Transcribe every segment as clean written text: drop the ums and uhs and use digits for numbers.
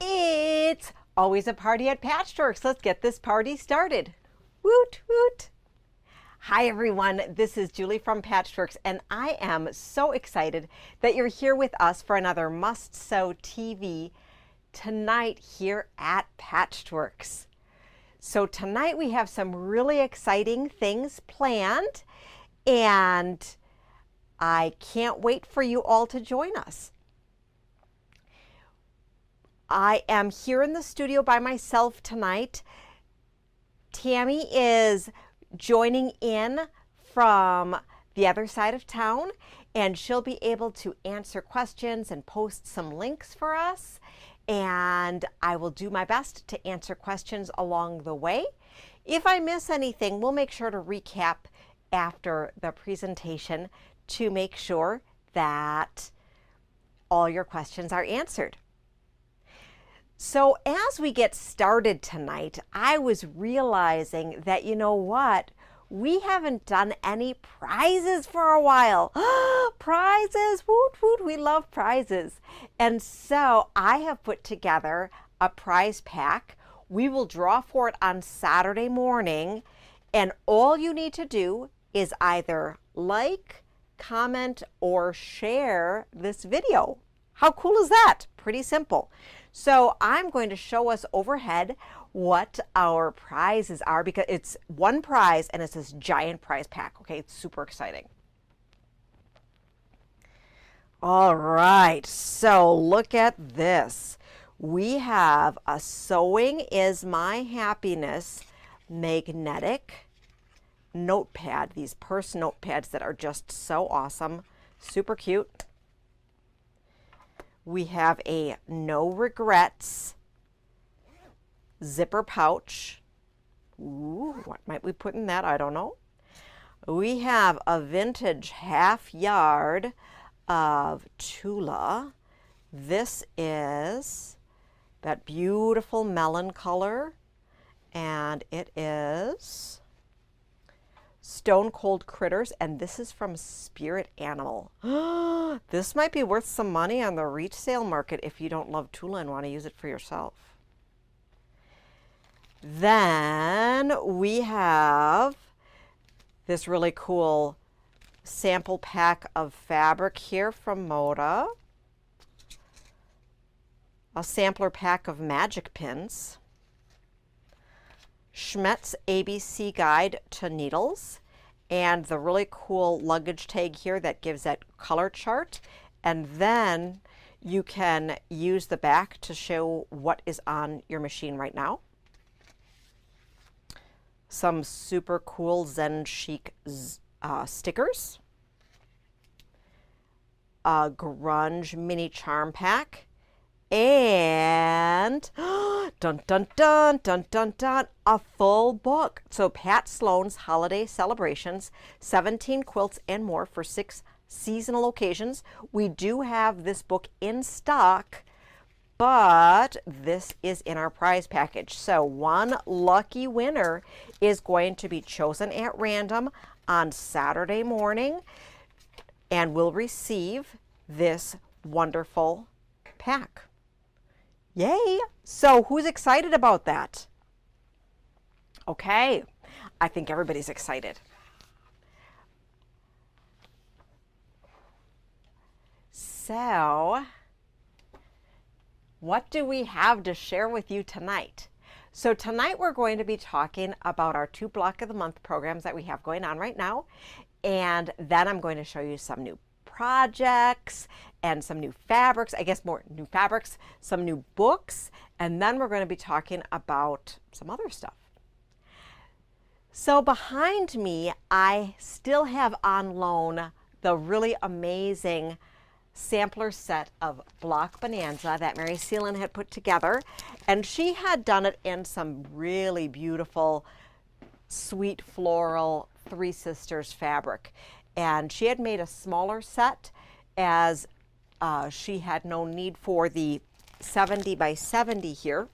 It's always a party at Patchworks. Let's get this party started. Woot woot. Hi everyone, this is Julie from Patchworks, and I am so excited that you're here with us for another Must Sew TV tonight here at Patchworks. So tonight we have some really exciting things planned, and I can't wait for you all to join us. I am here in the studio by myself tonight. Tammy is joining in from the other side of town, and she'll be able to answer questions and post some links for us. And I will do my best to answer questions along the way. If I miss anything, we'll make sure to recap after the presentation to make sure that all your questions are answered. So as we get started tonight, I was realizing that, you know what, we haven't done any prizes for a while. Prizes, woot woot, we love prizes. And so I have put together a prize pack. We will draw for it on Saturday morning, and all you need to do is either like, comment, or share this video. How cool is that? Pretty simple. So I'm going to show us overhead what our prizes are, because it's one prize and it's this giant prize pack. Okay, it's super exciting. All right, so look at this. We have a Sewing is My Happiness magnetic notepad, these purse notepads that are just so awesome, super cute. We have a No Regrets zipper pouch. Ooh, what might we put in that? I don't know. We have a vintage half yard of Tula. This is that beautiful melon color, and it is Stone Cold Critters, and this is from Spirit Animal. This might be worth some money on the resale market if you don't love Tula and want to use it for yourself. Then we have this really cool sample pack of fabric here from Moda. A sampler pack of magic pins. Schmet's ABC Guide to Needles, and the really cool luggage tag here that gives that color chart. And then you can use the back to show what is on your machine right now. Some super cool Zen Chic stickers. A grunge mini charm pack. And dun dun dun dun dun dun, a full book. So Pat Sloan's Holiday Celebrations, 17 quilts and more for 6 seasonal occasions. We do have this book in stock, but this is in our prize package. So one lucky winner is going to be chosen at random on Saturday morning and will receive this wonderful pack. Yay! So who's excited about that? Okay, I think everybody's excited. So what do we have to share with you tonight? So tonight we're going to be talking about our 2 Block of the Month programs that we have going on right now. And then I'm going to show you some new projects and some new fabrics, I guess more new fabrics, some new books, and then we're going to be talking about some other stuff. So behind me, I still have on loan the really amazing sampler set of Block Bonanza that Mary Seelan had put together, and she had done it in some really beautiful, sweet floral Three Sisters fabric. And she had made a smaller set as she had no need for the 70 by 70 here.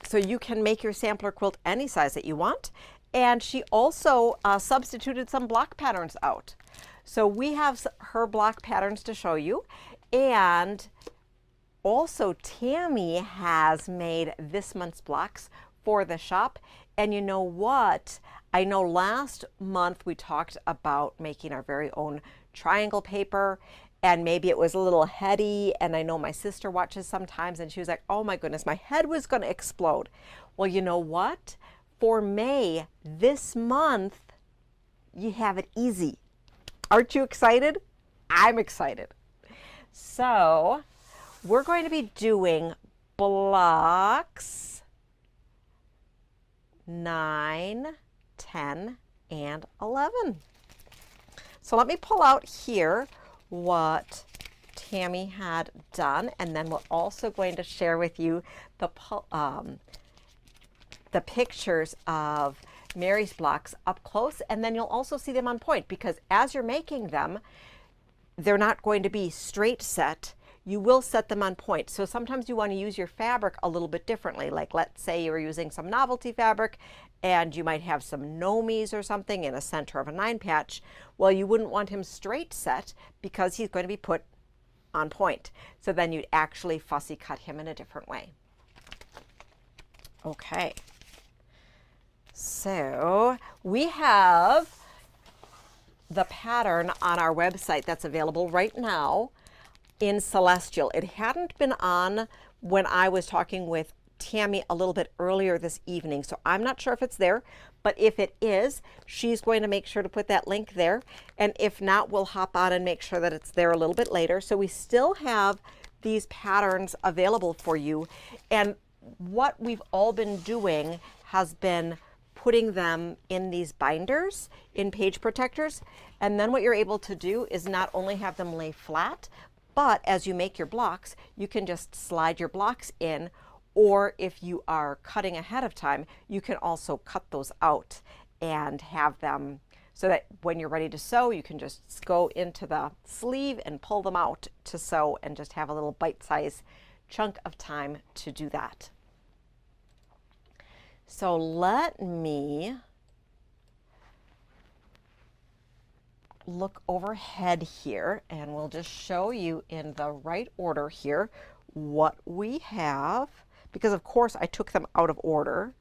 So you can make your sampler quilt any size that you want. And she also substituted some block patterns out. So we have her block patterns to show you. And Also, Tammy has made this month's blocks for the shop. And you know what? I know last month we talked about making our very own triangle paper, and maybe it was a little heady, and I know my sister watches sometimes and she was like, oh my goodness, my head was going to explode. Well, you know what? For May, this month, you have it easy. Aren't you excited? I'm excited. So we're going to be doing blocks 9, 10, and 11. So let me pull out here what Tammy had done, and then we're also going to share with you the pictures of Mary's blocks up close, and then you'll also see them on point, because as you're making them, they're not going to be straight set. You will set them on point. So sometimes you want to use your fabric a little bit differently. Like let's say you were using some novelty fabric and you might have some nomies or something in a center of a 9 patch. Well, you wouldn't want him straight set because he's going to be put on point. So then you'd actually fussy cut him in a different way. Okay. So we have the pattern on our website that's available right now in Celestial. It hadn't been on when I was talking with Tammy a little bit earlier this evening, so I'm not sure if it's there, but if it is, she's going to make sure to put that link there, and if not, we'll hop on and make sure that it's there a little bit later. So we still have these patterns available for you, and what we've all been doing has been putting them in these binders, in page protectors, and then what you're able to do is not only have them lay flat, but as you make your blocks, you can just slide your blocks in, or if you are cutting ahead of time, you can also cut those out and have them so that when you're ready to sew, you can just go into the sleeve and pull them out to sew and just have a little bite-sized chunk of time to do that. So let me look overhead here and we'll just show you in the right order here what we have, because of course I took them out of order.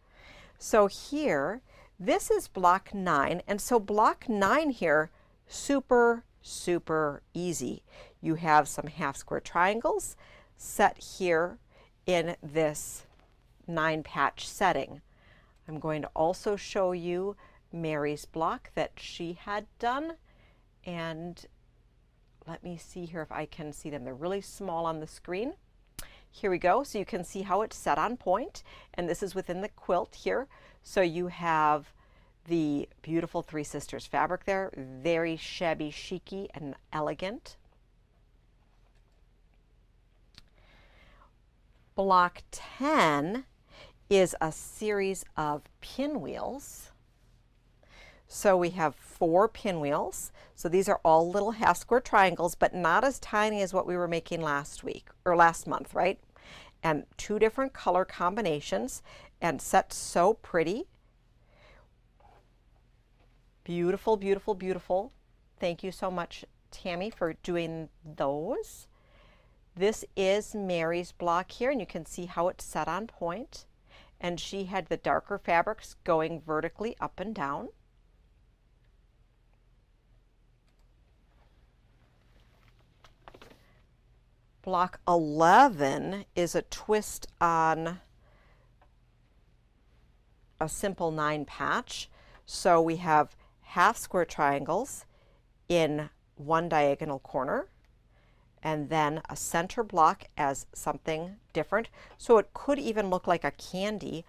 So here, this is block 9, and so block 9 here, super easy. You have some half square triangles set here in this 9 patch setting. I'm going to also show you Mary's block that she had done, and let me see here if I can see them. They're really small on the screen. Here we go. So you can see how it's set on point, and this is within the quilt here. So you have the beautiful Three Sisters fabric there, very shabby chic-y and elegant. Block 10 is a series of pinwheels. So we have 4 pinwheels. So these are all little half square triangles, but not as tiny as what we were making last week or last month, right? And 2 different color combinations and set so pretty. Beautiful, beautiful, beautiful. Thank you so much, Tammy, for doing those. This is Mary's block here, and you can see how it's set on point. And she had the darker fabrics going vertically up and down. Block 11 is a twist on a simple 9 patch. So we have half square triangles in one diagonal corner, and then a center block as something different. So it could even look like a candy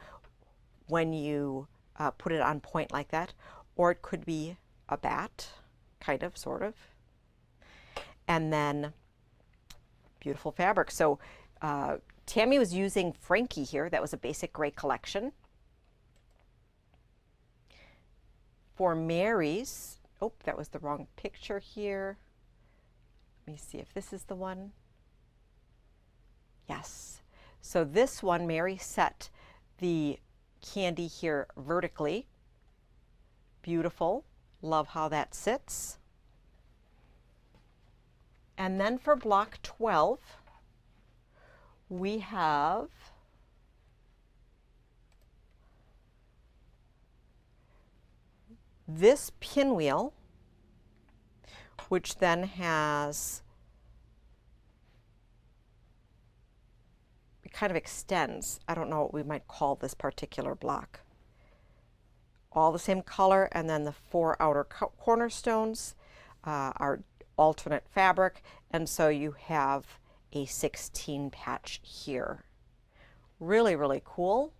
when you put it on point like that, or it could be a bat, kind of, sort of. And then beautiful fabric. So Tammy was using Frankie here. That was a basic gray collection. For Mary's, oh, that was the wrong picture here. Let me see if this is the one. Yes. So this one, Mary set the candy here vertically. Beautiful. Love how that sits. And then for block 12, we have this pinwheel, which then has, it kind of extends. I don't know what we might call this particular block. All the same color, and then the 4 outer cornerstones are alternate fabric, and so you have a 16 patch here. Really, really cool.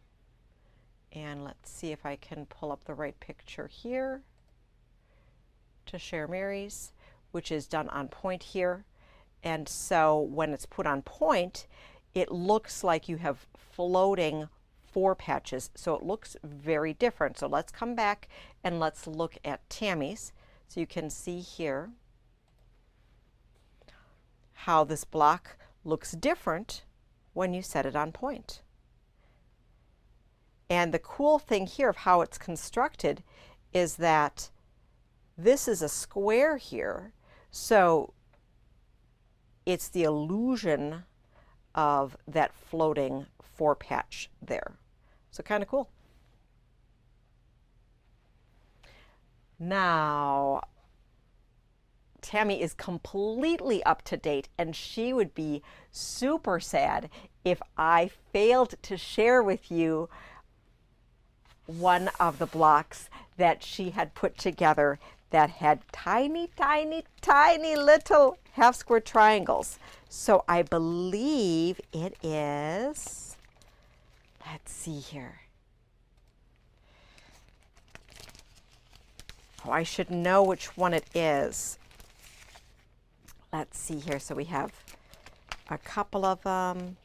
And let's see if I can pull up the right picture here to share Mary's, which is done on point here. And so when it's put on point, it looks like you have floating 4 patches. So it looks very different. So let's come back and let's look at Tammy's. So you can see here how this block looks different when you set it on point. And the cool thing here of how it's constructed is that this is a square here, so it's the illusion of that floating 4 patch there. So kind of cool. Now, Tammy is completely up to date, and she would be super sad if I failed to share with you one of the blocks that she had put together that had tiny, tiny, tiny little half square triangles. So I believe it is, let's see here. Oh, I should know which one it is. Let's see here. So we have a couple of them.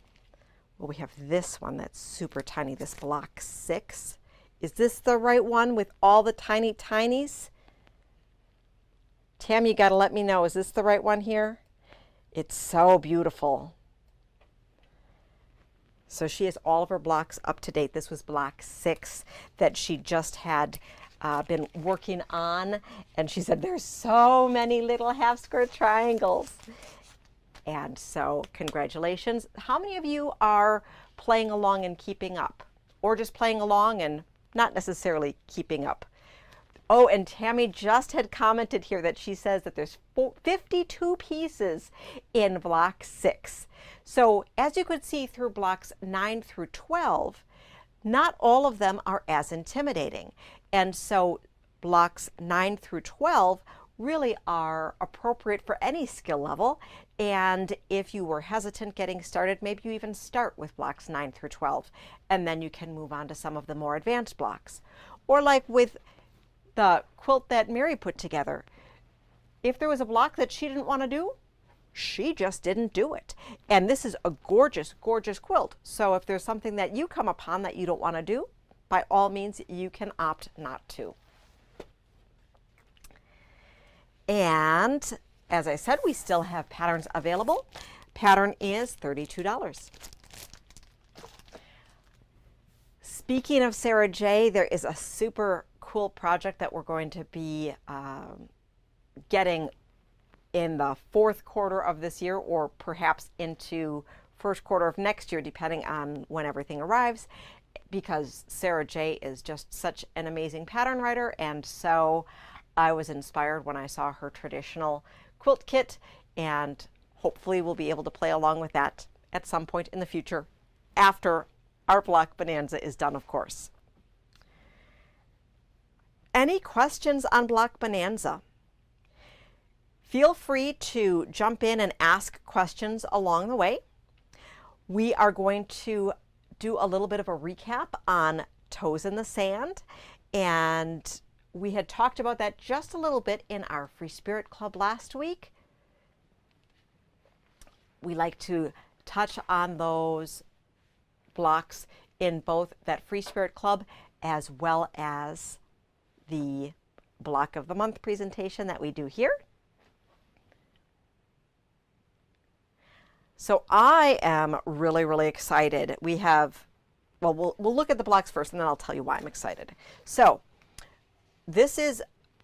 Well, we have this one that's super tiny, this block 6. Is this the right one with all the tiny tinies? Tam, you got to let me know. Is this the right one here? It's so beautiful. So she has all of her blocks up to date. This was block 6 that she just had been working on. And she said, there's so many little half square triangles. And so congratulations. How many of you are playing along and keeping up? Or just playing along and not necessarily keeping up? Oh, and Tammy just had commented here that she says that there's 52 pieces in block 6. So as you could see through blocks 9 through 12, not all of them are as intimidating. And so blocks 9 through 12 really are appropriate for any skill level. And if you were hesitant getting started, maybe you even start with blocks 9 through 12, and then you can move on to some of the more advanced blocks. Or like with the quilt that Mary put together, if there was a block that she didn't want to do, she just didn't do it. And this is a gorgeous, gorgeous quilt. So if there's something that you come upon that you don't want to do, by all means, you can opt not to. And as I said, we still have patterns available. Pattern is $32. Speaking of Sarah J., there is a super cool project that we're going to be getting in the 4th quarter of this year, or perhaps into 1st quarter of next year, depending on when everything arrives, because Sarah J. is just such an amazing pattern writer. And so I was inspired when I saw her traditional quilt kit, and hopefully we'll be able to play along with that at some point in the future, after our Block Bonanza is done, of course. Any questions on Block Bonanza? Feel free to jump in and ask questions along the way. We are going to do a little bit of a recap on Toes in the Sand, and we had talked about that just a little bit in our Free Spirit Club last week. We like to touch on those blocks in both that Free Spirit Club as well as the Block of the Month presentation that we do here. So I am really, really excited. We have, well, we'll look at the blocks first, and then I'll tell you why I'm excited. So this is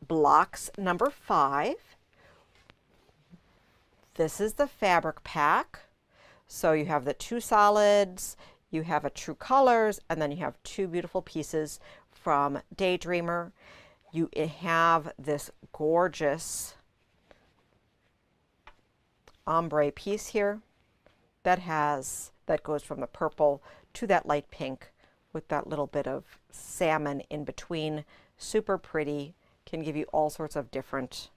blocks number 5. This is the fabric pack. So you have the two solids, you have a true colors, and then you have two beautiful pieces from Daydreamer. You have this gorgeous ombre piece here that goes from the purple to that light pink with that little bit of salmon in between. Super pretty, can give you all sorts of different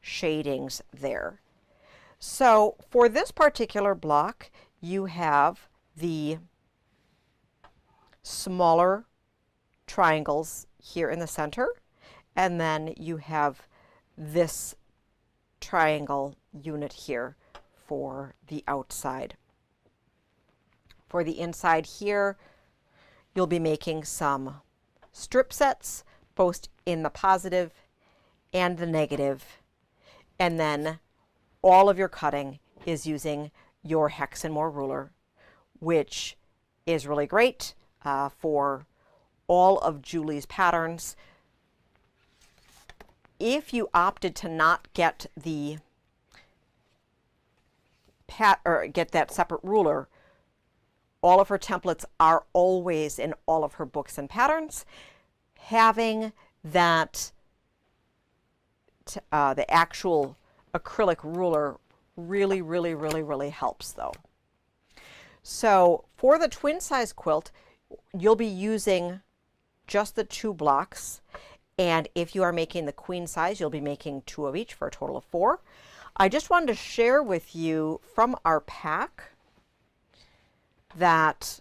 shadings there. So for this particular block, you have the smaller triangles here in the center, and then you have this triangle unit here for the outside. For the inside here, you'll be making some strip sets, both in the positive and the negative, and then all of your cutting is using your Hex and More ruler, which is really great for all of Julie's patterns. If you opted to not get the get that separate ruler, all of her templates are always in all of her books and patterns. Having that the actual acrylic ruler really helps though. So for the twin size quilt, you'll be using just the 2 blocks, and if you are making the queen size, you'll be making 2 of each for a total of 4. I just wanted to share with you from our pack that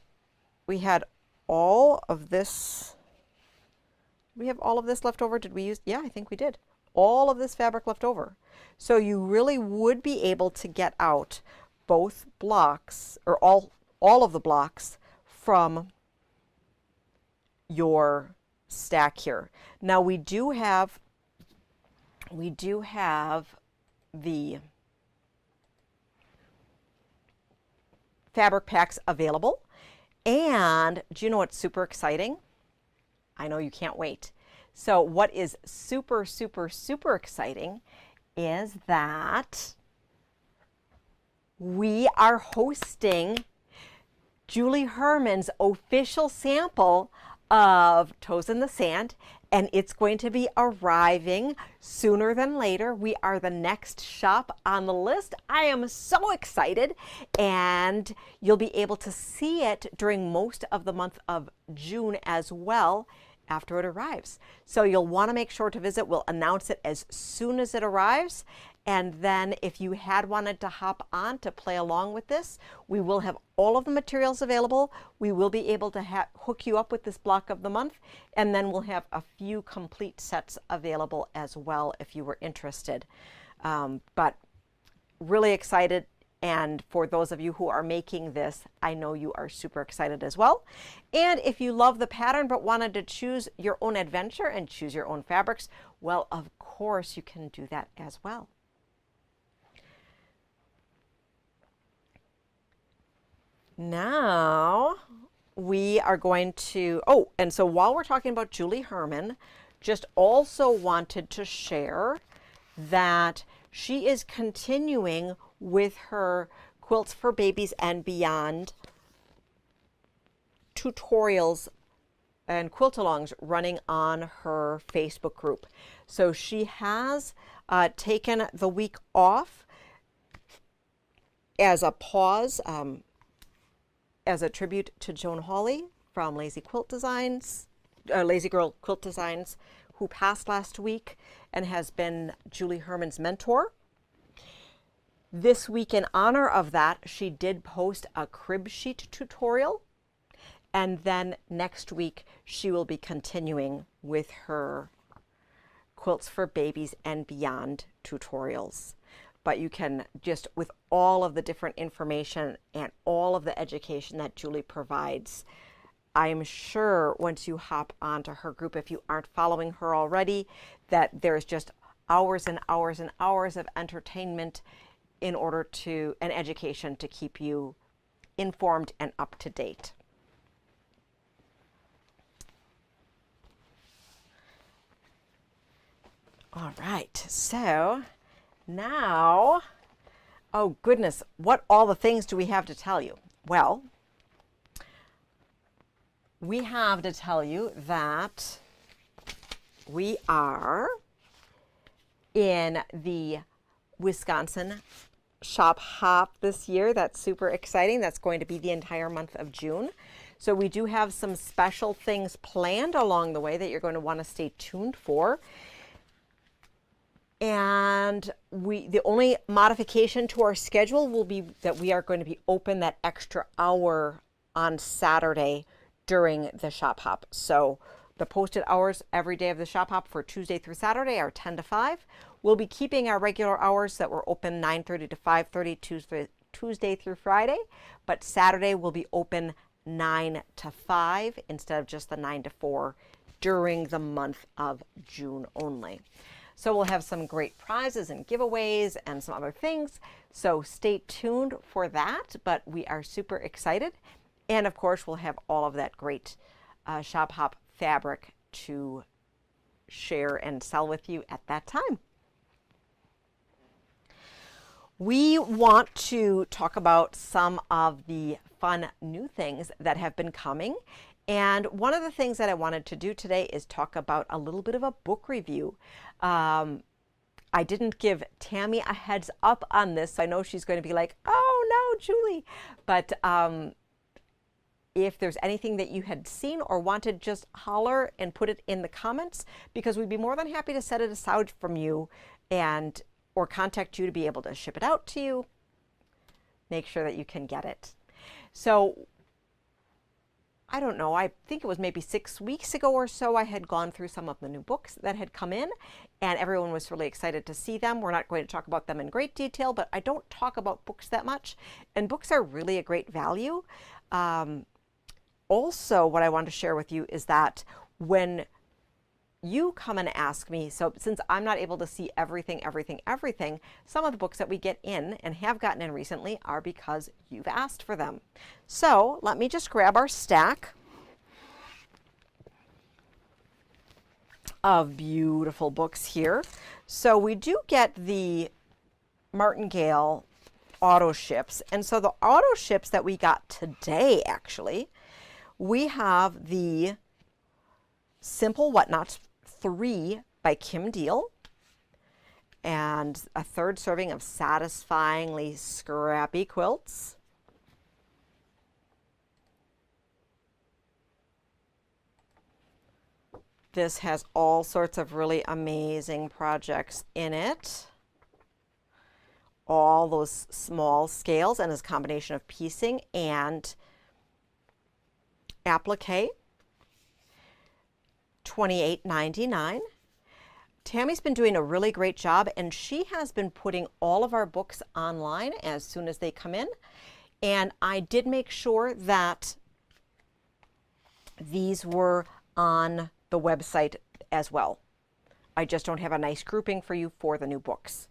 we had all of this. We have all of this left over. Did we use? Yeah, I think we did. All of this fabric left over. So you really would be able to get out both blocks, or all of the blocks from your stack here. Now we do have the fabric packs available. And do you know what's super exciting? I know you can't wait. So what is super exciting is that we are hosting Julie Herman's official sample of Toes in the Sand, and it's going to be arriving sooner than later. We are the next shop on the list. I am so excited, and you'll be able to see it during most of the month of June as well after it arrives. So you'll want to make sure to visit. We'll announce it as soon as it arrives. And then if you had wanted to hop on to play along with this, we will have all of the materials available. We will be able to hook you up with this block of the month, and then we'll have a few complete sets available as well if you were interested. But really excited. And for those of you who are making this, I know you are super excited as well. And if you love the pattern but wanted to choose your own adventure and choose your own fabrics, well, of course you can do that as well. Now we are going to, and so while we're talking about Julie Herman, just also wanted to share that she is continuing with her Quilts for Babies and Beyond tutorials and quilt-alongs running on her Facebook group. So she has taken the week off as a pause, as a tribute to Joan Hawley from Lazy Girl Quilt Designs, who passed last week and has been Julie Herman's mentor. This week, in honor of that, she did post a crib sheet tutorial, and then next week she will be continuing with her Quilts for Babies and Beyond tutorials. But you can just, with all of the different information and all of the education that Julie provides, I'm sure once you hop onto her group, if you aren't following her already, that there's just hours and hours and hours of entertainment in order to, and education to keep you informed and up to date. All right, so now Oh goodness, what all the things do we have to tell you? Well, we have to tell you that we are in the Wisconsin Shop Hop this year. That's super exciting. That's going to be the entire month of June. So we do have some special things planned along the way that you're going to want to stay tuned for. And the only modification to our schedule will be that we are going to be open that extra hour on Saturday during the Shop Hop. So the posted hours every day of the Shop Hop for Tuesday through Saturday are 10 to 5. We'll be keeping our regular hours that were open 9:30 to 5:30 Tuesday through Friday, but Saturday will be open 9 to 5 instead of just the 9 to 4 during the month of June only. So we'll have some great prizes and giveaways and some other things. So stay tuned for that, but we are super excited. And of course, we'll have all of that great Shop Hop fabric to share and sell with you at that time. We want to talk about some of the fun new things that have been coming. And one of the things that I wanted to do today is talk about a little bit of a book review. I didn't give Tammy a heads up on this. So I know she's going to be like, oh no, Julie. But if there's anything that you had seen or wanted, just holler and put it in the comments, because we'd be more than happy to set it aside from you and or contact you to be able to ship it out to you. Make sure that you can get it. So I don't know, I think it was maybe 6 weeks ago or so, I had gone through some of the new books that had come in, and everyone was really excited to see them. We're not going to talk about them in great detail, but I don't talk about books that much, and books are really a great value. Also, what I want to share with you is that when you come and ask me, so since I'm not able to see everything, some of the books that we get in and have gotten in recently are because you've asked for them. So let me just grab our stack of beautiful books here. So we do get the Martingale auto ships. And so the auto ships that we got today, actually, we have the Simple Whatnots 3 by Kim Deal, and a third serving of satisfyingly scrappy quilts. This has all sorts of really amazing projects in it. All those small scales, and is a combination of piecing and applique. $28.99. Tammy's been doing a really great job, and she has been putting all of our books online as soon as they come in. And I did make sure that these were on the website as well. I just don't have a nice grouping for you for the new books.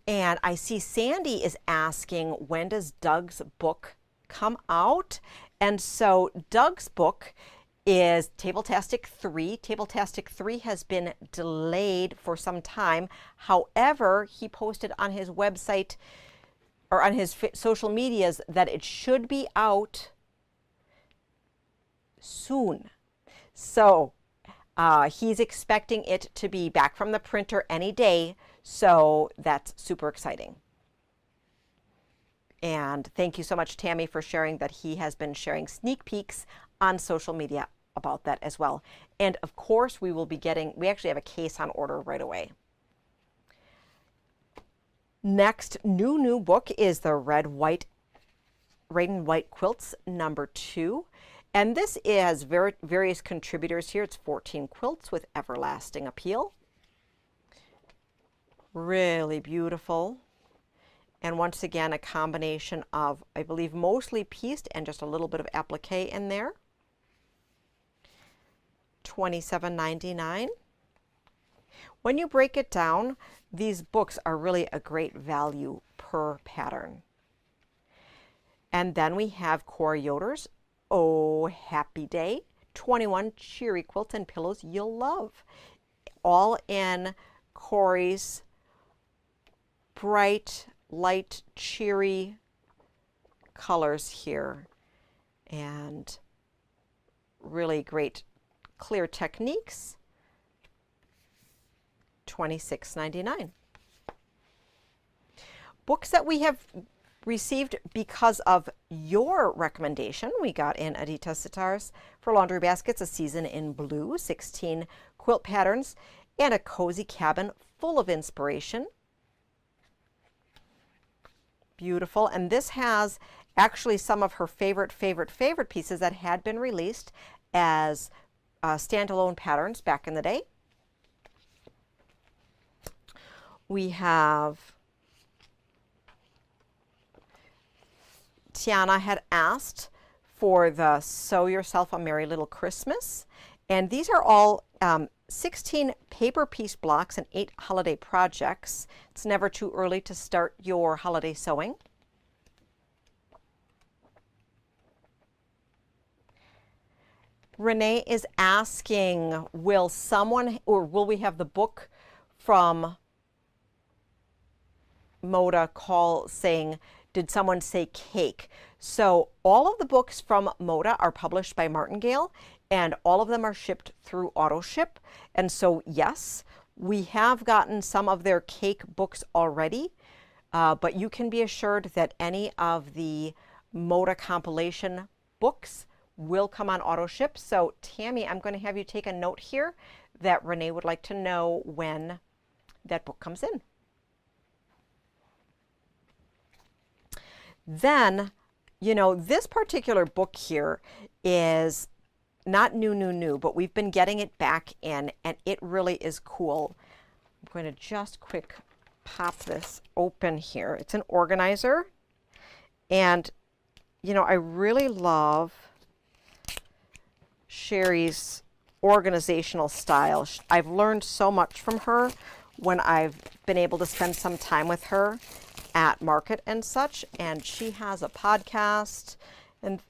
And I see Sandy is asking, when does Doug's book come out? And so Doug's book is Table-tastic 3. Table-tastic 3 has been delayed for some time. However, he posted on his website or on his social medias that it should be out soon. So he's expecting it to be back from the printer any day. So that's super exciting. And thank you so much, Tammy, for sharing that he has been sharing sneak peeks on social media about that as well. And of course, we will be getting, we actually have a case on order right away. Next new book is the Red and White Quilts #2. And this is various contributors here. It's 14 quilts with everlasting appeal. Really beautiful. And once again, a combination of, I believe, mostly pieced and just a little bit of applique in there. $27.99. When you break it down, these books are really a great value per pattern. And then we have Cora Yoder's Oh Happy Day, 21 cheery quilts and pillows you'll love. All in Corey's bright light, cheery colors here, and really great clear techniques. $26.99. Books that we have received because of your recommendation. We got in Adita Sitar's For Laundry Baskets, A Season in Blue, 16 quilt patterns, and a cozy cabin full of inspiration. Beautiful. And this has actually some of her favorite pieces that had been released as standalone patterns back in the day. We have Tiana had asked for the Sew Yourself a Merry Little Christmas, and these are all 16 paper piece blocks and 8 holiday projects. It's never too early to start your holiday sewing. Renee is asking, will we have the book from Moda call saying, did someone say cake? So all of the books from Moda are published by Martingale, and all of them are shipped through AutoShip. And so yes, we have gotten some of their cake books already, but you can be assured that any of the Moda compilation books will come on AutoShip. So Tammy, I'm going to have you take a note here that Renee would like to know when that book comes in. Then, you know, this particular book here is not new, but we've been getting it back in, and it really is cool. I'm going to just quick pop this open here. It's an organizer, and, you know, I really love Sherry's organizational style. I've learned so much from her when I've been able to spend some time with her at market and such, and she has a podcast, and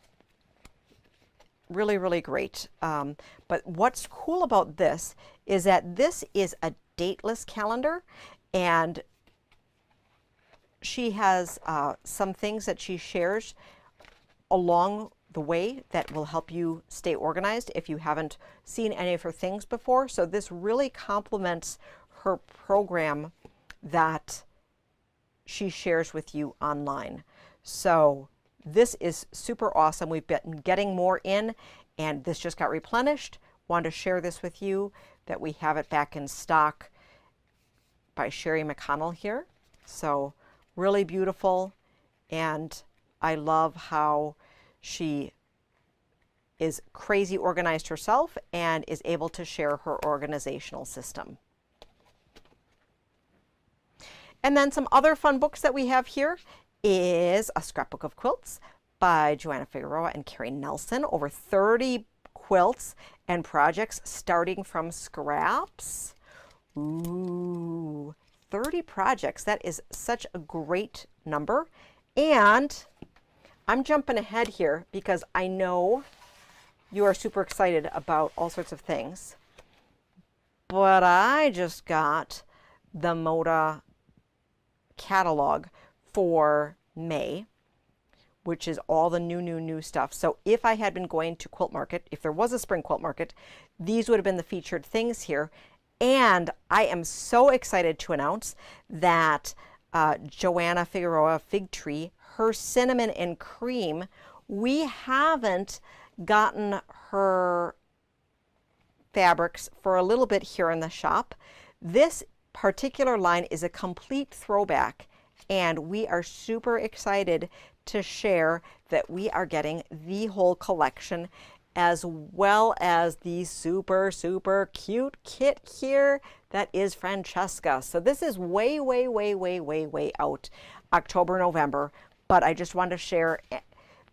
really great. But what's cool about this is that this is a dateless calendar, and she has some things that she shares along the way that will help you stay organized if you haven't seen any of her things before. So this really complements her program that she shares with you online. So this is super awesome. We've been getting more in, and this just got replenished. Wanted to share this with you that we have it back in stock by Sherry McConnell here. So really beautiful, and I love how she is crazy organized herself and is able to share her organizational system. And then some other fun books that we have here is A Scrapbook of Quilts by Joanna Figueroa and Carrie Nelson. Over 30 quilts and projects starting from scraps. Ooh, 30 projects. That is such a great number. And I'm jumping ahead here because I know you are super excited about all sorts of things. But I just got the Moda catalog for May, which is all the new stuff. So if I had been going to Quilt Market, if there was a spring Quilt Market, these would have been the featured things here. And I am so excited to announce that Joanna Figueroa Fig Tree, her cinnamon and cream, we haven't gotten her fabrics for a little bit here in the shop. This particular line is a complete throwback, and we are super excited to share that we are getting the whole collection, as well as the super cute kit here that is Francesca. So this is way out, October, November, but I just wanted to share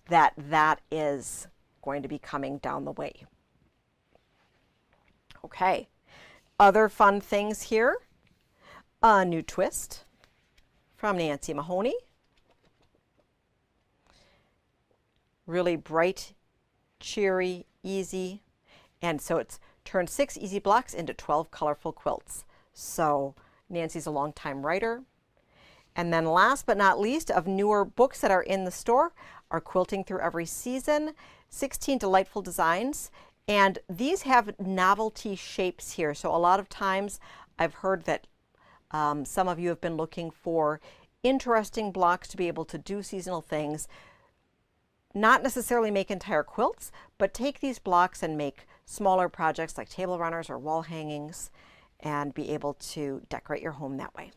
that that is going to be coming down the way. Okay, other fun things here. A new twist from Nancy Mahoney. Really bright, cheery, easy. And so it's turned 6 easy blocks into 12 colorful quilts. So Nancy's a longtime writer. And then last but not least, of newer books that are in the store are Quilting Through Every Season, 16 Delightful Designs. And these have novelty shapes here. So a lot of times I've heard that some of you have been looking for interesting blocks to be able to do seasonal things. Not necessarily make entire quilts, but take these blocks and make smaller projects like table runners or wall hangings and be able to decorate your home that way.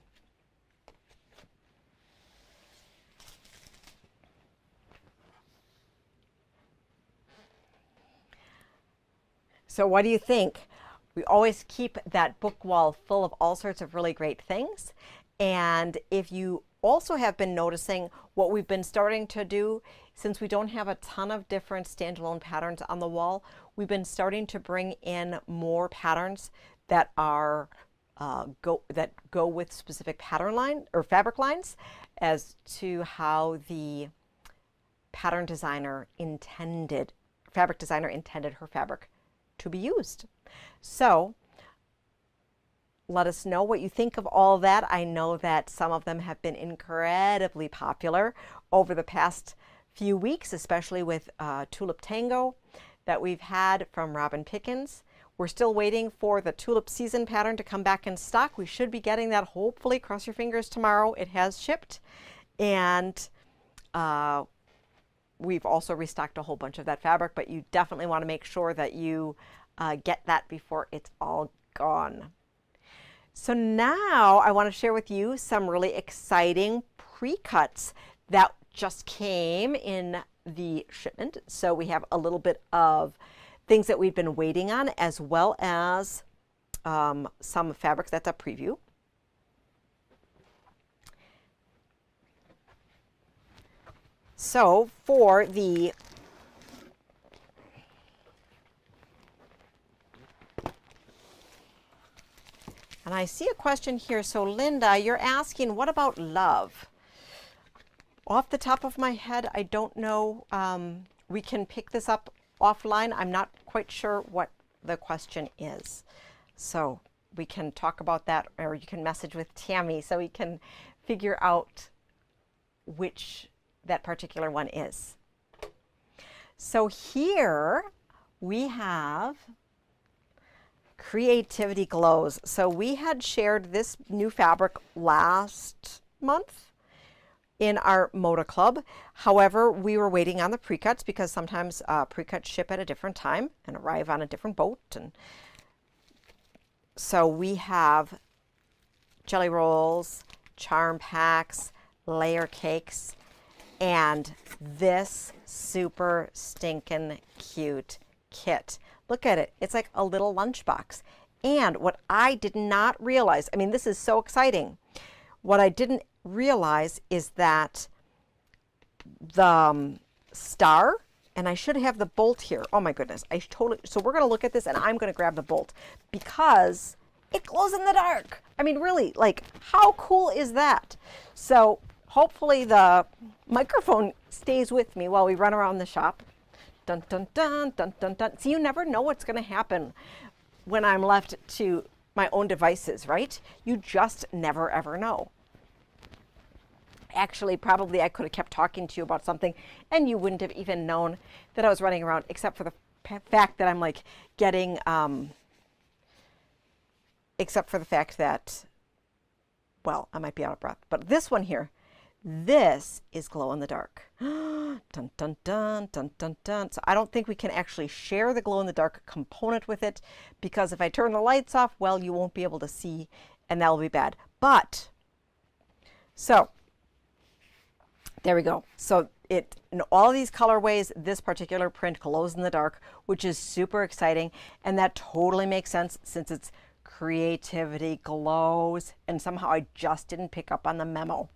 So what do you think? We always keep that book wall full of all sorts of really great things. And if you also have been noticing what we've been starting to do, since we don't have a ton of different standalone patterns on the wall, we've been starting to bring in more patterns that are go with specific pattern line or fabric lines as to how the fabric designer intended her fabric to be used. So let us know what you think of all that. I know that some of them have been incredibly popular over the past few weeks, especially with Tulip Tango that we've had from Robin Pickens. We're still waiting for the Tulip Season pattern to come back in stock. We should be getting that, hopefully, cross your fingers, tomorrow. It has shipped. And we've also restocked a whole bunch of that fabric, but you definitely want to make sure that you get that before it's all gone. So now I want to share with you some really exciting pre-cuts that just came in the shipment. So we have a little bit of things that we've been waiting on, as well as some fabrics. That's a preview. So for the and I see a question here. So Linda, you're asking, what about love? Off the top of my head, I don't know. We can pick this up offline. I'm not quite sure what the question is. So we can talk about that, or you can message with Tammy so we can figure out which that particular one is. So here we have Creativity Glows. So we had shared this new fabric last month in our Moda Club. However, we were waiting on the pre-cuts because sometimes pre-cuts ship at a different time and arrive on a different boat. And so we have jelly rolls, charm packs, layer cakes, and this super stinking cute kit. Look at it. It's like a little lunchbox. And what I did not realize, I mean, this is so exciting. What I didn't realize is that the star, and I should have the bolt here. Oh my goodness. So we're going to look at this and I'm going to grab the bolt because it glows in the dark. I mean, really, like, how cool is that? So hopefully the microphone stays with me while we run around the shop. Dun, dun, dun, dun, dun, dun. See, you never know what's going to happen when I'm left to my own devices, right? You just never, ever know. Actually, probably I could have kept talking to you about something and you wouldn't have even known that I was running around, except for the fact that I'm like getting, except for the fact that, well, I might be out of breath. But this one here, this is glow in the dark. Dun, dun, dun, dun, dun, dun. So I don't think we can actually share the glow in the dark component with it, because if I turn the lights off, well, you won't be able to see and that'll be bad. But, so there we go. So it, in all these colorways, this particular print glows in the dark, which is super exciting. And that totally makes sense since it's Creativity Glows. And somehow I just didn't pick up on the memo.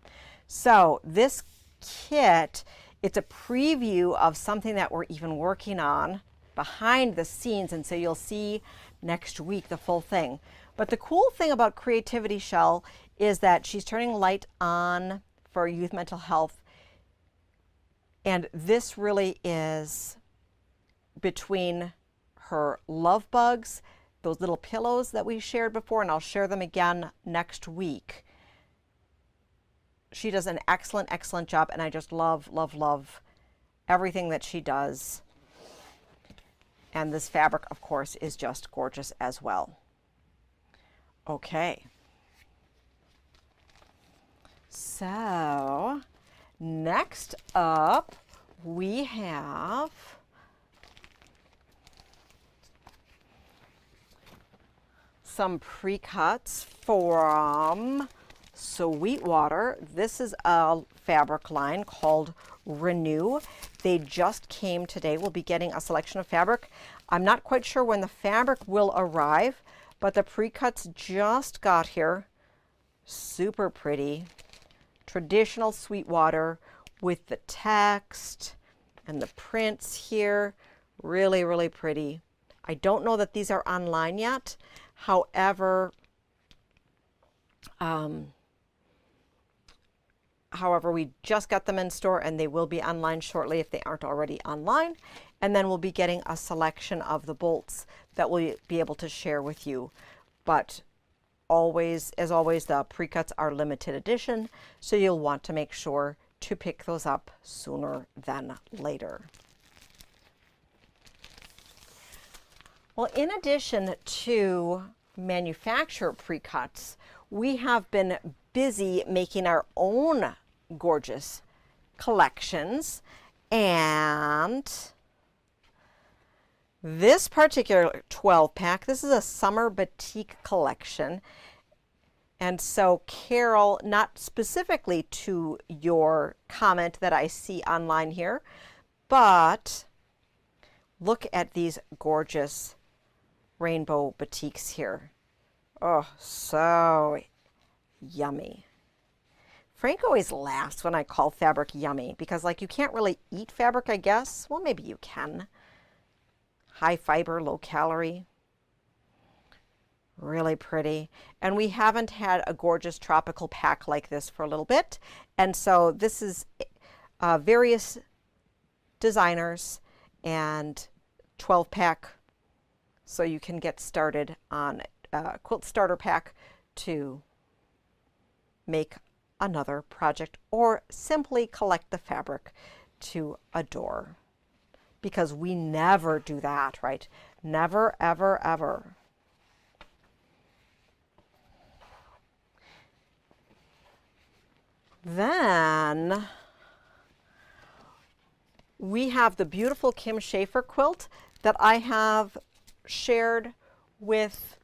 So this kit, it's a preview of something that we're even working on behind the scenes. And so you'll see next week the full thing. But the cool thing about Creativity Shell is that she's turning light on for youth mental health. And this really is between her love bugs, those little pillows that we shared before, and I'll share them again next week. She does an excellent, excellent job, and I just love, love, love everything that she does. And this fabric, of course, is just gorgeous as well. Okay. So next up, we have some pre-cuts from Sweetwater. This is a fabric line called Renew. They just came today. We'll be getting a selection of fabric. I'm not quite sure when the fabric will arrive, but the pre-cuts just got here. Super pretty. Traditional Sweetwater with the text and the prints here. Really, really pretty. I don't know that these are online yet. However, we just got them in store, and they will be online shortly if they aren't already online. And then we'll be getting a selection of the bolts that we'll be able to share with you. But always, as always, the pre-cuts are limited edition, so you'll want to make sure to pick those up sooner than later. Well, in addition to manufacturer pre-cuts, we have been busy making our own gorgeous collections, and this particular 12-pack, this is a summer batik collection. And so Carol, not specifically to your comment that I see online here, but look at these gorgeous rainbow batiks here. Oh, so yummy. Frank always laughs when I call fabric yummy because, like, you can't really eat fabric, I guess. Well, maybe you can. High fiber, low calorie. Really pretty. And we haven't had a gorgeous tropical pack like this for a little bit. And so this is various designers and 12-pack. So you can get started on a quilt starter pack to make another project or simply collect the fabric to adore. Because we never do that, right? Never, ever, ever. Then we have the beautiful Kim Schaefer quilt that I have shared with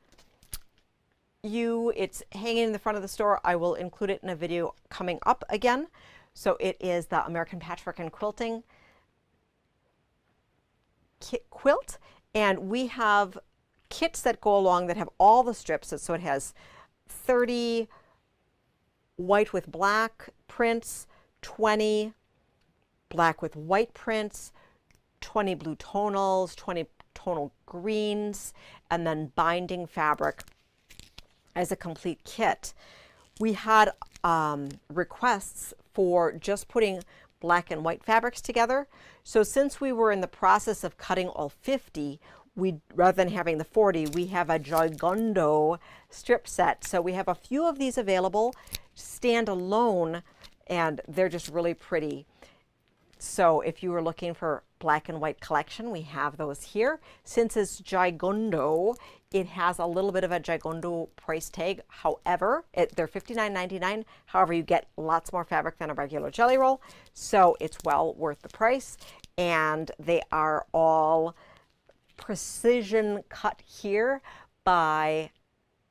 you. It's hanging in the front of the store. I will include it in a video coming up again. So it is the American Patchwork and Quilting kit quilt, and we have kits that go along that have all the strips. So it has 30 white with black prints, 20 black with white prints, 20 blue tonals, 20 tonal greens, and then binding fabric as a complete kit. We had requests for just putting black and white fabrics together. So since we were in the process of cutting all 50, rather than having the 40, we have a Gigundo strip set. So we have a few of these available, stand alone, and they're just really pretty. So if you were looking for black and white collection, we have those here. Since it's Gigundo, it has a little bit of a Gigundo price tag. However, they're $59.99. However, you get lots more fabric than a regular jelly roll, so it's well worth the price. And they are all precision cut here by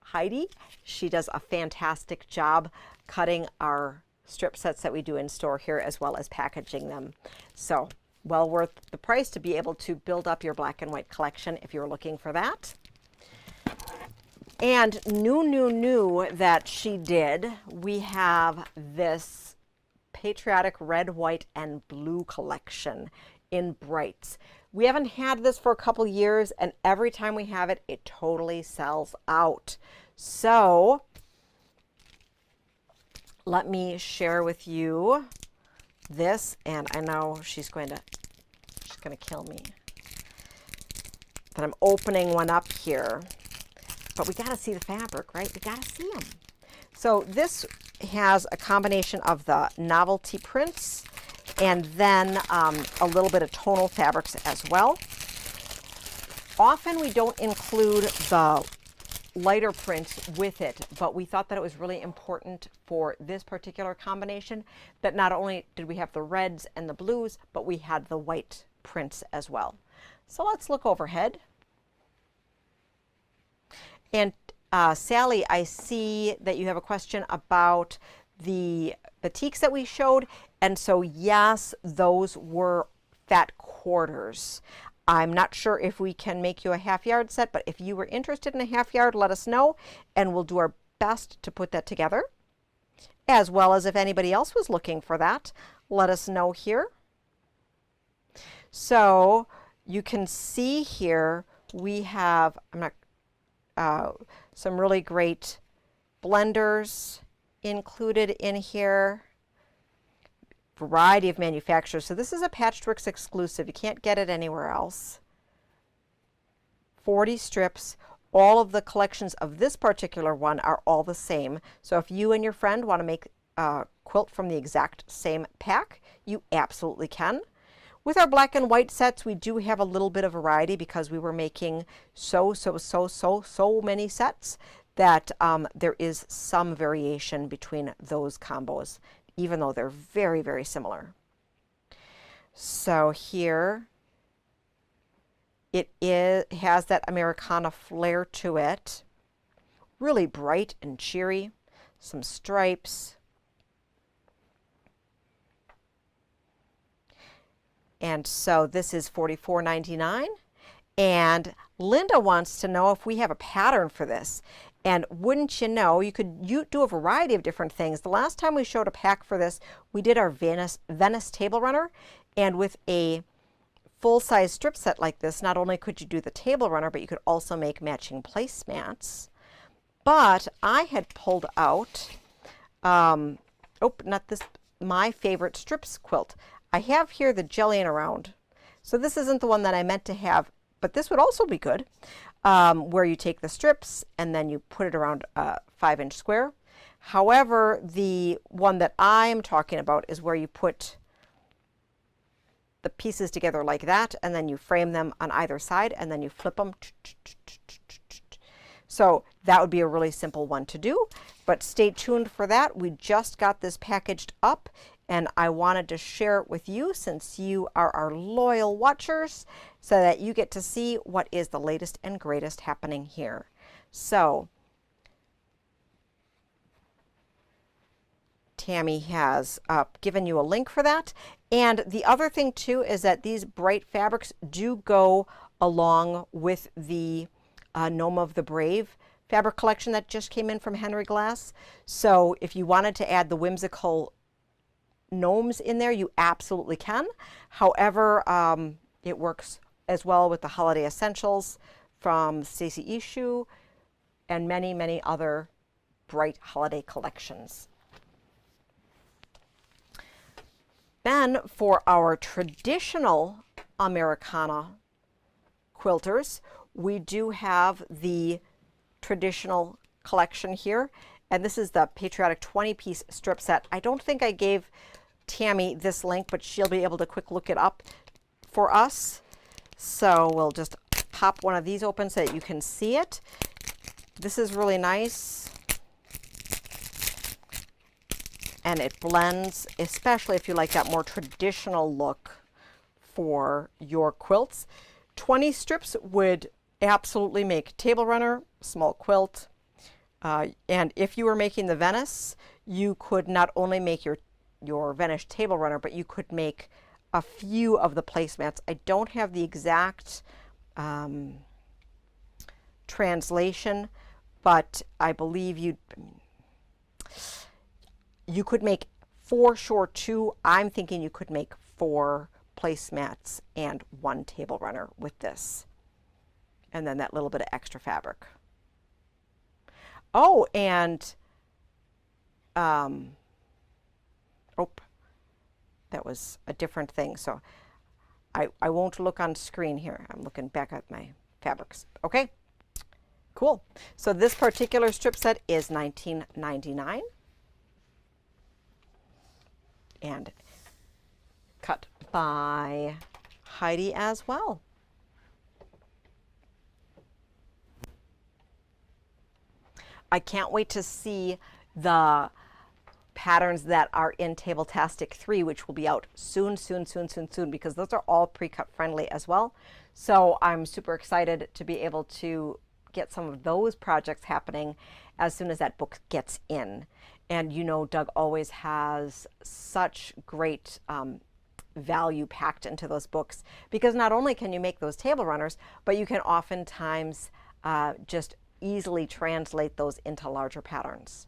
Heidi. She does a fantastic job cutting our strip sets that we do in store here, as well as packaging them. So well worth the price to be able to build up your black and white collection if you're looking for that. And new that she did, we have this patriotic red, white, and blue collection in brights. We haven't had this for a couple years, and every time we have it, it totally sells out. So let me share with you this, and I know she's going to kill me that I'm opening one up here, but we got to see the fabric, right? We got to see them. So this has a combination of the novelty prints and then a little bit of tonal fabrics as well. Often we don't include the lighter print with it, but we thought that it was really important for this particular combination that not only did we have the reds and the blues, but we had the white prints as well. So let's look overhead. And Sally, I see that you have a question about the batiks that we showed. And so yes, those were fat quarters. I'm not sure if we can make you a half yard set, but if you were interested in a half yard, let us know and we'll do our best to put that together. As well as if anybody else was looking for that, let us know here. So you can see here we have some really great blenders included in here. Variety of manufacturers. So this is a Patchworks exclusive. You can't get it anywhere else. 40 strips. All of the collections of this particular one are all the same. So if you and your friend want to make a quilt from the exact same pack, you absolutely can. With our black and white sets, we do have a little bit of variety because we were making so many sets that there is some variation between those combos, even though they're very, very similar. So here it has that Americana flair to it. Really bright and cheery. Some stripes. And so this is $44.99. And Linda wants to know if we have a pattern for this. And wouldn't you know, you could do a variety of different things. The last time we showed a pack for this, we did our Venice table runner. And with a full-size strip set like this, not only could you do the table runner, but you could also make matching placemats. But I had pulled out, not this, my favorite strips quilt. I have here the Jelly Around. So this isn't the one that I meant to have, but this would also be good. Where you take the strips and then you put it around a 5-inch square. However, the one that I'm talking about is where you put the pieces together like that and then you frame them on either side and then you flip them. So that would be a really simple one to do, but stay tuned for that. We just got this packaged up and I wanted to share it with you since you are our loyal watchers so that you get to see what is the latest and greatest happening here. So Tammy has given you a link for that. And the other thing too is that these bright fabrics do go along with the Gnome of the Brave fabric collection that just came in from Henry Glass. So if you wanted to add the whimsical gnomes in there, you absolutely can. However, it works as well with the Holiday Essentials from Stacy Ishu and many, many other bright holiday collections. Then for our traditional Americana quilters, we do have the traditional collection here. And this is the Patriotic 20-piece strip set. I don't think I gave Tammy this link, but she'll be able to quick look it up for us. So we'll just pop one of these open so that you can see it. This is really nice. And it blends, especially if you like that more traditional look for your quilts. 20 strips would absolutely make table runner, small quilt. And if you were making the Venice, you could not only make your Venice table runner, but you could make a few of the placemats. I don't have the exact translation, but I believe you could make 4 sure 2. I'm thinking you could make 4 placemats and 1 table runner with this. And then that little bit of extra fabric. Oh, and that was a different thing. So I won't look on screen here. I'm looking back at my fabrics. Okay, cool. So this particular strip set is $19.99. and cut by Heidi as well. I can't wait to see the patterns that are in Table-tastic 3, which will be out soon, because those are all pre-cut friendly as well. So I'm super excited to be able to get some of those projects happening as soon as that book gets in. And you know, Doug always has such great value packed into those books, because not only can you make those table runners, but you can oftentimes just easily translate those into larger patterns.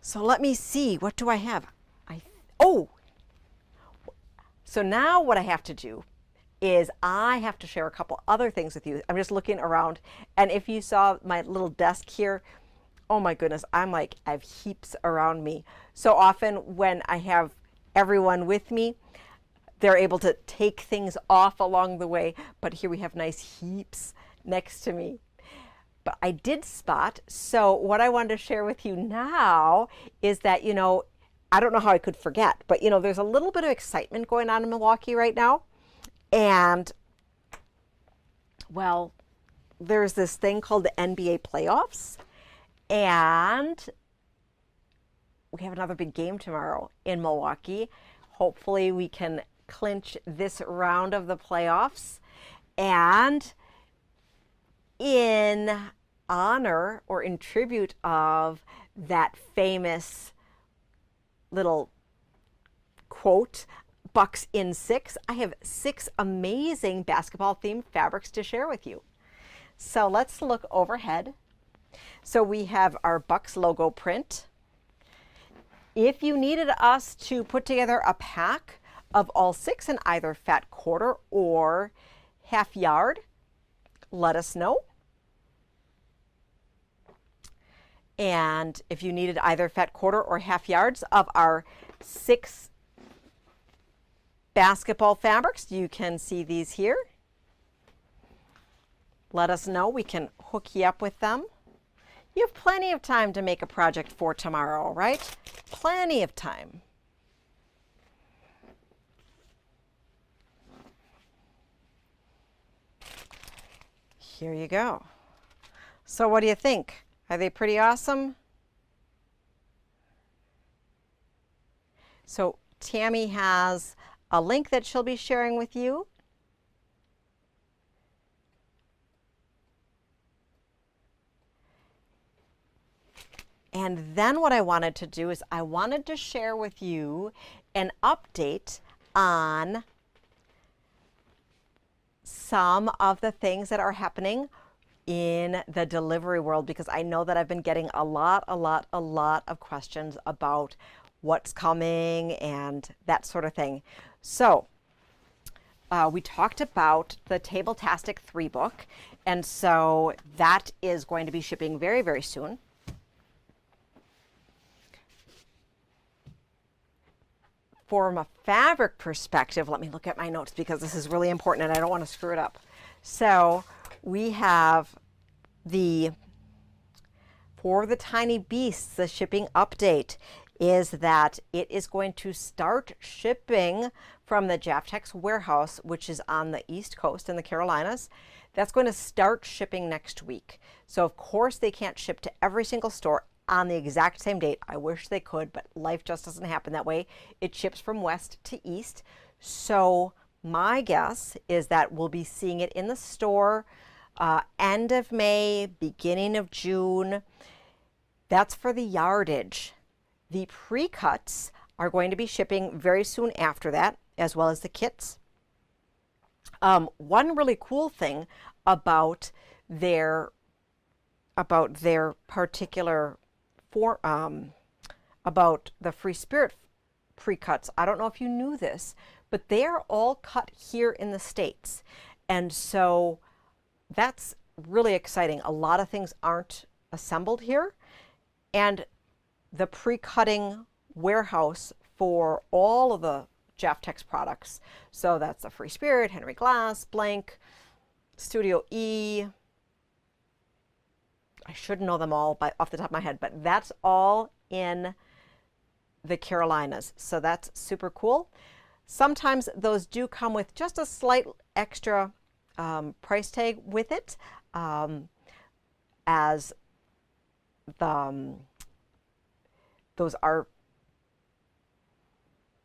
So let me see, what do I have? So now what I have to do is I have to share a couple other things with you. I'm just looking around, and if you saw my little desk here, oh my goodness, I have heaps around me. So often when I have everyone with me, they're able to take things off along the way, but here we have nice heaps next to me. But I did spot, so what I wanted to share with you now is that, you know, I don't know how I could forget, but you know, there's a little bit of excitement going on in Milwaukee right now. And well, there's this thing called the NBA playoffs, and we have another big game tomorrow in Milwaukee. Hopefully we can clinch this round of the playoffs. And in honor or in tribute of that famous little quote, Bucks in 6, I have 6 amazing basketball themed fabrics to share with you. So let's look overhead. So we have our Bucks logo print. If you needed us to put together a pack of all 6 in either fat quarter or half yard, let us know. And if you needed either fat quarter or half yards of our 6 basketball fabrics, you can see these here. Let us know. We can hook you up with them. You have plenty of time to make a project for tomorrow, right? Plenty of time. Here you go. So what do you think? Are they pretty awesome? So Tammy has a link that she'll be sharing with you. And then what I wanted to do is I wanted to share with you an update on some of the things that are happening in the delivery world, because I know that I've been getting a lot of questions about what's coming and that sort of thing. So we talked about the Table-tastic 3 book, and so that is going to be shipping very, very soon. From a fabric perspective, let me look at my notes because this is really important and I don't want to screw it up. So we have for the Tiny Beasts, the shipping update is that it is going to start shipping from the Jaftex warehouse, which is on the East Coast in the Carolinas. That's going to start shipping next week. So of course they can't ship to every single store on the exact same date. I wish they could, but life just doesn't happen that way. It ships from west to east. So my guess is that we'll be seeing it in the store end of May, beginning of June. That's for the yardage. The pre-cuts are going to be shipping very soon after that, as well as the kits. One really cool thing about their particular about the Free Spirit pre-cuts, I don't know if you knew this, but they are all cut here in the States. And so that's really exciting. A lot of things aren't assembled here. And the pre-cutting warehouse for all of the Jaftex products, so that's the Free Spirit, Henry Glass, Blank, Studio E, I should know them all off the top of my head, but that's all in the Carolinas. So that's super cool. Sometimes those do come with just a slight extra price tag with it, as those are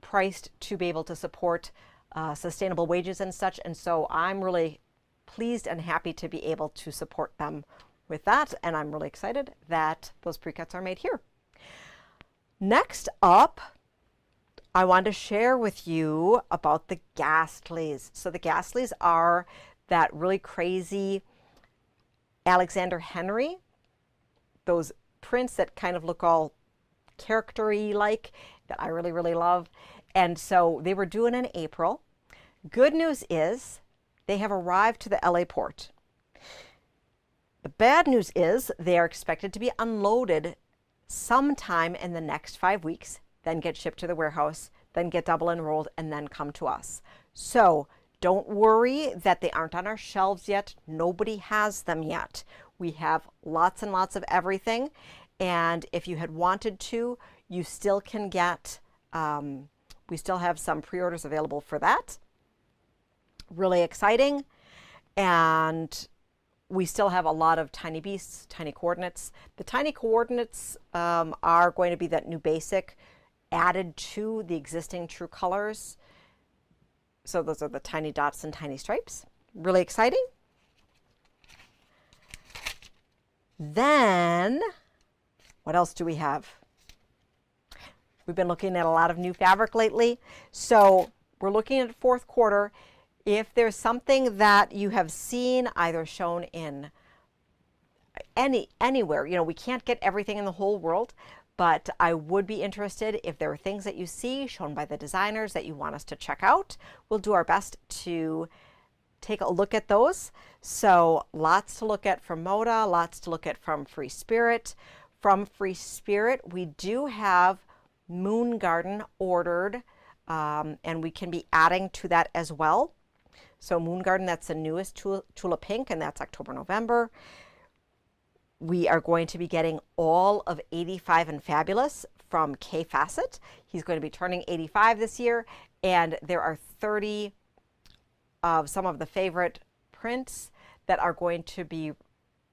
priced to be able to support sustainable wages and such. And so I'm really pleased and happy to be able to support them with that. And I'm really excited that those pre-cuts are made here. Next up, I want to share with you about the Ghastlies. So the Ghastlies are that really crazy Alexander Henry, those prints that kind of look all character-y like, that I really, really love. And so they were due in April. Good news is they have arrived to the LA port. The bad news is they are expected to be unloaded sometime in the next 5 weeks, then get shipped to the warehouse, then get double enrolled, and then come to us. So don't worry that they aren't on our shelves yet. Nobody has them yet. We have lots and lots of everything. And if you had wanted to, you still can get, we still have some pre-orders available for that. Really exciting. And we still have a lot of Tiny Beasts, Tiny Coordinates. The Tiny Coordinates are going to be that new basic added to the existing True Colors. So those are the tiny dots and tiny stripes. Really exciting. Then, what else do we have? We've been looking at a lot of new fabric lately. So we're looking at fourth quarter. If there's something that you have seen either shown in anywhere, you know, we can't get everything in the whole world, but I would be interested if there are things that you see shown by the designers that you want us to check out. We'll do our best to take a look at those. So lots to look at from Moda, lots to look at from Free Spirit. From Free Spirit, we do have Moon Garden ordered, and we can be adding to that as well. So Moon Garden, that's the newest Tula Pink, and that's October, November. We are going to be getting all of 85 and Fabulous from K Facet. He's going to be turning 85 this year, and there are 30 of some of the favorite prints that are going to be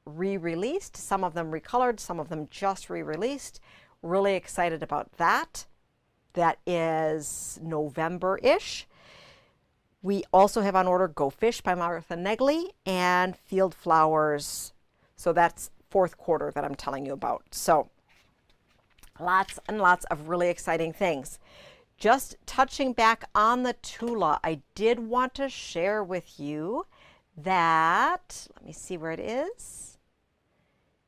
re-released, some of them recolored, some of them just re-released. Really excited about that. That is November-ish. We also have on order Go Fish by Martha Negley and Field Flowers. So that's fourth quarter that I'm telling you about. So lots and lots of really exciting things. Just touching back on the Tula, I did want to share with you that, let me see where it is.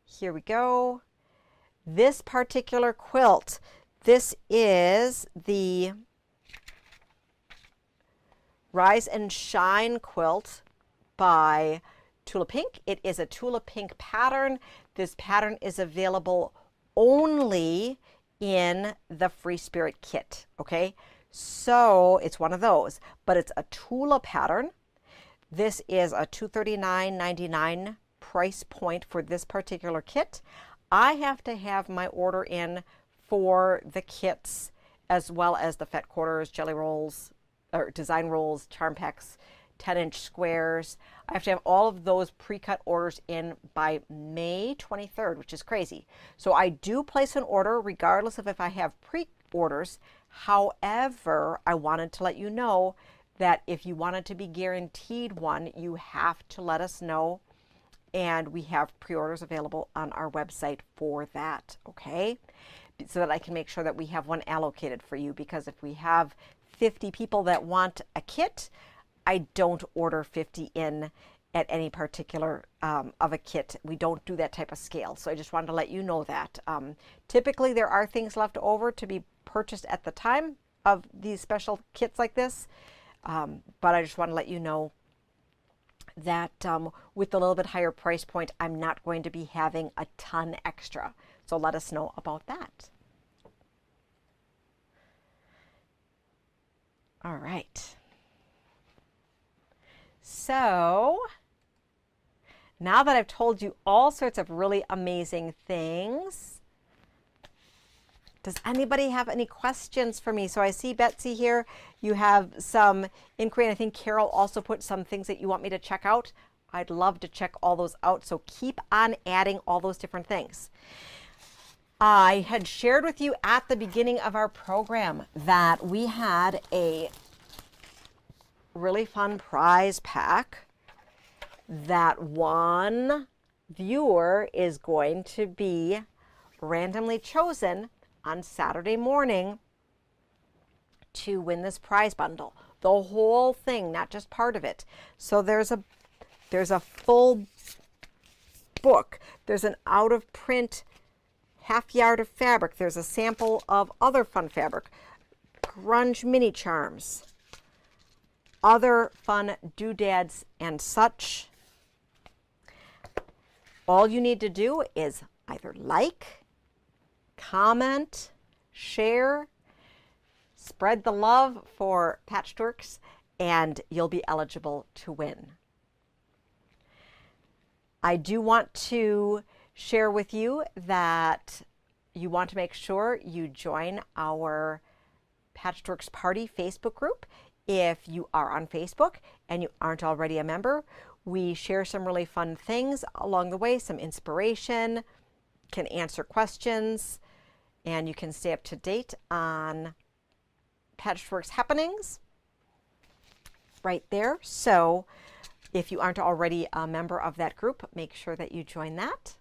Here we go. This particular quilt, this is the Rise and Shine quilt by Tula Pink. It is a Tula Pink pattern. This pattern is available only in the Free Spirit kit, okay? So it's one of those, but it's a Tula pattern. This is a $239.99 price point for this particular kit. I have to have my order in for the kits as well as the Fet Quarters, Jelly Rolls, or Design Rolls, Charm Packs, 10-inch squares. I have to have all of those pre-cut orders in by May 23rd, which is crazy. So I do place an order regardless of if I have pre-orders. However, I wanted to let you know that if you wanted to be guaranteed one, you have to let us know. And we have pre-orders available on our website for that, okay? So that I can make sure that we have one allocated for you, because if we have 50 people that want a kit, I don't order 50 in at any particular of a kit. We don't do that type of scale. So I just wanted to let you know that. Typically there are things left over to be purchased at the time of these special kits like this. But I just want to let you know that with a little bit higher price point, I'm not going to be having a ton extra. So let us know about that. All right. So now that I've told you all sorts of really amazing things, Does anybody have any questions for me? So I see Betsy here. You have some inquiry, and I think Carol also put some things that you want me to check out. I'd love to check all those out. So keep on adding all those different things. I had shared with you at the beginning of our program that we had a really fun prize pack that one viewer is going to be randomly chosen on Saturday morning to win this prize bundle. The whole thing, not just part of it. So there's a full book. There's an out of print half yard of fabric. There's a sample of other fun fabric. Grunge mini charms. Other fun doodads and such. All you need to do is either like, comment, share, spread the love for Patchworks, and you'll be eligible to win. I do want to share with you that you want to make sure you join our Patchworks Party Facebook group. If you are on Facebook and you aren't already a member, we share some really fun things along the way, some inspiration, can answer questions, and you can stay up to date on Patchworks happenings right there. So if you aren't already a member of that group, make sure that you join that.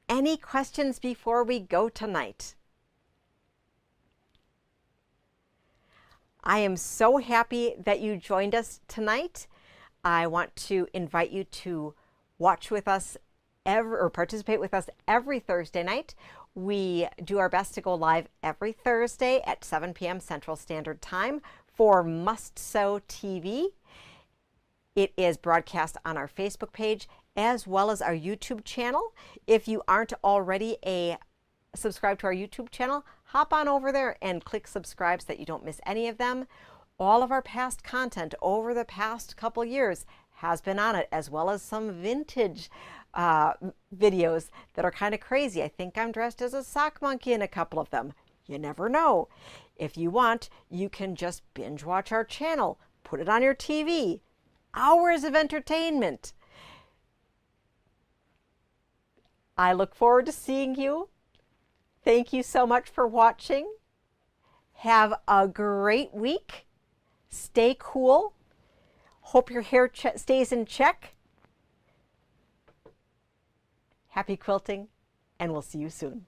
Any questions before we go tonight? I am so happy that you joined us tonight. I want to invite you to watch with us or participate with us every Thursday night. We do our best to go live every Thursday at 7 p.m. Central Standard Time for Must Sew TV. It is broadcast on our Facebook page as well as our YouTube channel. If you aren't already subscribed to our YouTube channel, hop on over there and click subscribe so that you don't miss any of them. All of our past content over the past couple years has been on it, as well as some vintage videos that are kind of crazy. I think I'm dressed as a sock monkey in a couple of them. You never know. If you want, you can just binge watch our channel, put it on your TV. Hours of entertainment. I look forward to seeing you. Thank you so much for watching. Have a great week. Stay cool. Hope your hair stays in check. Happy quilting, and we'll see you soon.